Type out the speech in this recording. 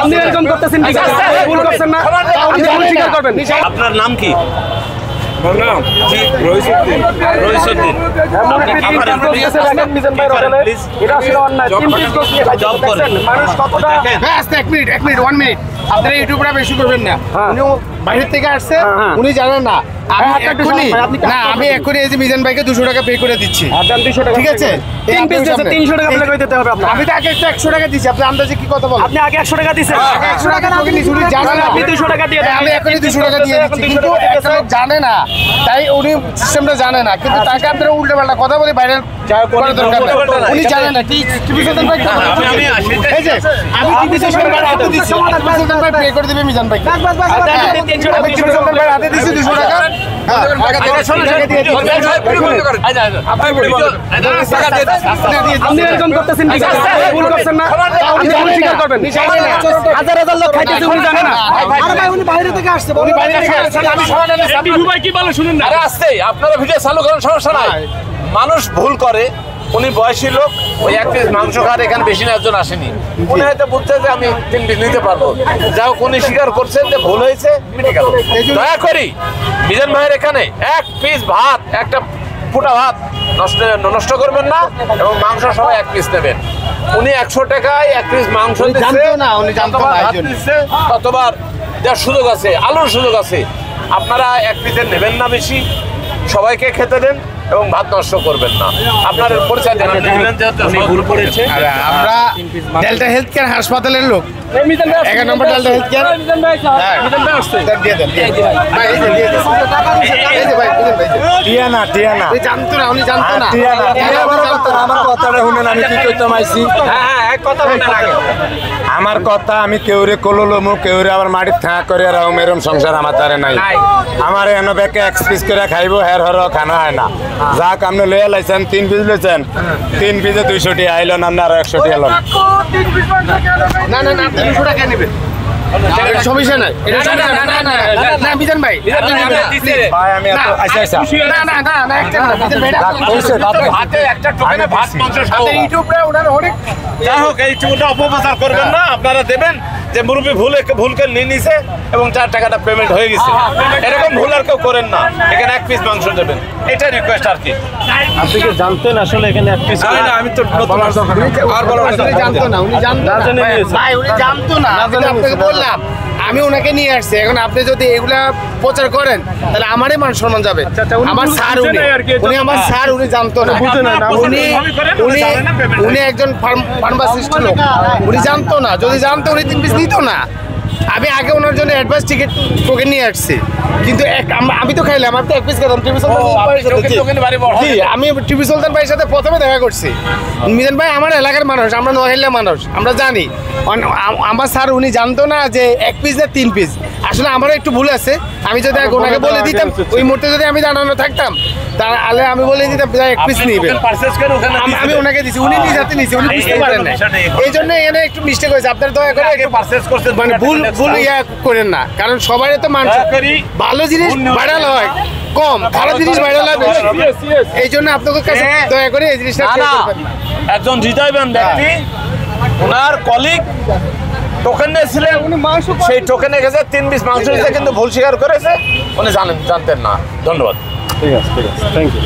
আপনি এরকম করতেছেন ঠিক আছে, ভুল করছেন না, আপনি ভুল স্বীকার করবেন। আপনার নাম কি? আপনারা ইউটিউবরা বেশি করবেন না, উনি বাইরের থেকে আসছে, উনি জানেন না। আমি এক্ষুনি এই যে মিজান ভাইকে 200 টাকা পে করে দিচ্ছি, ঠিক আছে? 300 টাকা আপনাকে দিতে হবে। আমি তো আগে 100 টাকা দিচ্ছি, আপনি আন্দাজে কি কথা বলেন? আপনি আগে 100 টাকা দিচ্ছেন, 100 টাকা তোকে নিচে উনি জানেন না, আপনি 200 টাকা দিয়ে দেন। আমি এখনই 200 টাকা দিয়ে দিচ্ছি, কিন্তু এখনো জানে না, তাই উনি সিস্টেমটা জানে না। কিন্তু তাকে আপনারা উল্টো পাল্টা কথা বলে বাইরে করার দরকার নেই। উনি জানে না কি টিভি সুলতান ভাই, এই যে আমি টিভি সুলতান ভাই হাতে দিচ্ছি, টিভি সুলতান ভাই পে করে দিবে মিজান ভাই। আমি টিভি সুলতান ভাই হাতে দিচ্ছি 200 টাকা। আপনি এরকম করতেছেন ঠিক আছে, ভুল করছেন না, আপনি ভুল স্বীকার করবেন। হাজার হাজার লোক খাইতেছে, উনি জানেন না। আরে ভাই উনি বাইরে থেকে আসছে, উনি বাইরে থেকে আসছে, আমি সমাধানে ভাই কি বলে শুনুন না। আরে আসছে, আপনারা ভিডিও চালু করেন, সমস্যা নাই। মানুষ ভুল করে, উনি বয়সী লোক, ওই 1 পিস মাংস খাওয়ার এখানে বেশি না, একজন আসেনি, উনি হয়তো বুঝছে যে আমি 3 পিস নিতে পারবো, যাই হোক উনি স্বীকার করছেন যে ভুল হয়েছে, মিটে গেল। দয়া করি মিজান ভাইয়ের এখানে 1 পিস ভাত, একটা ফুটা ভাত নষ্ট করবেন না, এবং মাংস সবাই 1 পিস নেবেন। উনি 100 টাকায় 1 পিস মাংস দিচ্ছে, ততবার দেওয়ার সুযোগ আছে, আলুর সুযোগ আছে। আপনারা 1 পিসের নেবেন না বেশি, সবাইকে খেতে দেন এবং ভাত নষ্ট করবেন না। আপনার পরিচয় দেন, ভুল করেছে। আমরা ডেল্টা হেলথ কেয়ার হাসপাতালের লোক, 11 নম্বর ডেল্টা হেলথ কেয়ার। জানতো না, উনি জানতো না। আমার কথাটা শুনেন, আমি কি করতে মাইছি। আমার কথা আমি কেউরে কললমু, কেউরে আবার মাটির থাঁ করে রাখুম, এরম সংসার আমার তারে নাই। আমার এন ব্যাকে 1 পিস করে খাইবো, হের হর খানা হয় না। যাক আপনি লইয়া লাইছেন, 3 পিস লইছেন, 3 পিসে 200 টাকা আইলেন, আপনি আরো 100 টাকা এলেন। না না না, 200 টাকা নেবেন, সমস্যা নাই। না মিজান ভাই, ভাই আমি এত আচ্ছা আচ্ছা না না না না, একটা না মিজান ভাই, ভাতে একটা টোকেনে ভাত মাংস খাবো। ইউটিউবে ওনার অনেক, যাই হোক এই চুটা অপপ্রচার করবেন না। আপনারা দেবেন যে মুরব্বী ভুলকে নিয়ে নিছে এবং 4 টাকাটা পেমেন্ট হয়ে গেছে, এরকম ভুল আর কেউ করেন না। এখানে 1 পিস মাংস দেবেন, এটা রিকোয়েস্ট আর কি। আপনি কি জানতেন আসলে এখানে 1 পিস? আমি তো উনি জানতো না, উনি জানতো না ভাই, উনি জানতো না। আমি আপনাকে বললাম, আমি ওনাকে নিয়ে আসছি। এখন আপনি যদি এগুলা প্রচার করেন তাহলে আমারই মান সম্মান যাবে। আমার স্যার, উনি আমার স্যার, উনি জানতো না, উনি একজন ফার্মাসিস্ট লোক, উনি জানতো না। যদি জানতো উনি 3 পিস নিত না। আমি আগে ওনার জন্য অ্যাডভান্স টিকিট টোকেন নিয়ে আসছি, কিন্তু আমি তো খাইলাম, আমি তো 1 পিস খেলাম। টিভি আমি টিভি সুলতান ভাইয়ের সাথে প্রথমে দেখা করছি। মিজান ভাই আমার এলাকার মানুষ, আমরা নোয়াখালীর মানুষ, আমরা জানি। আমার স্যার উনি জানতো না যে 1 পিস না 3 পিস। আসলে আমারও একটু ভুল আছে। আমি যদি ওনাকে বলে দিতাম, ওই মুহূর্তে যদি আমি জানানো থাকতাম, তাহলে আমি বলে দিতাম 1 পিস নিবে। আমি ওনাকে দিছি, উনি নিজ হাতে নিছি, উনি বুঝতে পারেন না। এই জন্য এখানে একটু মিস্টেক হয়েছে। আপনার দয়া করে মানে ভুল ইয়া করেন না, কারণ সবাই তো মানুষ, ভালো জিনিস ভাইরাল হয় কম, খারাপ জিনিস ভাইরাল হয় বেশি। এই জন্য আপনাদের কাছে দয়া করে এই জিনিসটা করবেন না। একজন হৃদয়বান ব্যক্তি, ওনার কলিগ টোকেন নিয়েছিলেন, সেই টোকেনে গেছে 3 পিস মাংস দিয়েছে, কিন্তু ভুল স্বীকার করেছে। উনি জানতেন না। ধন্যবাদ। ঠিক আছে, থ্যাংক ইউ।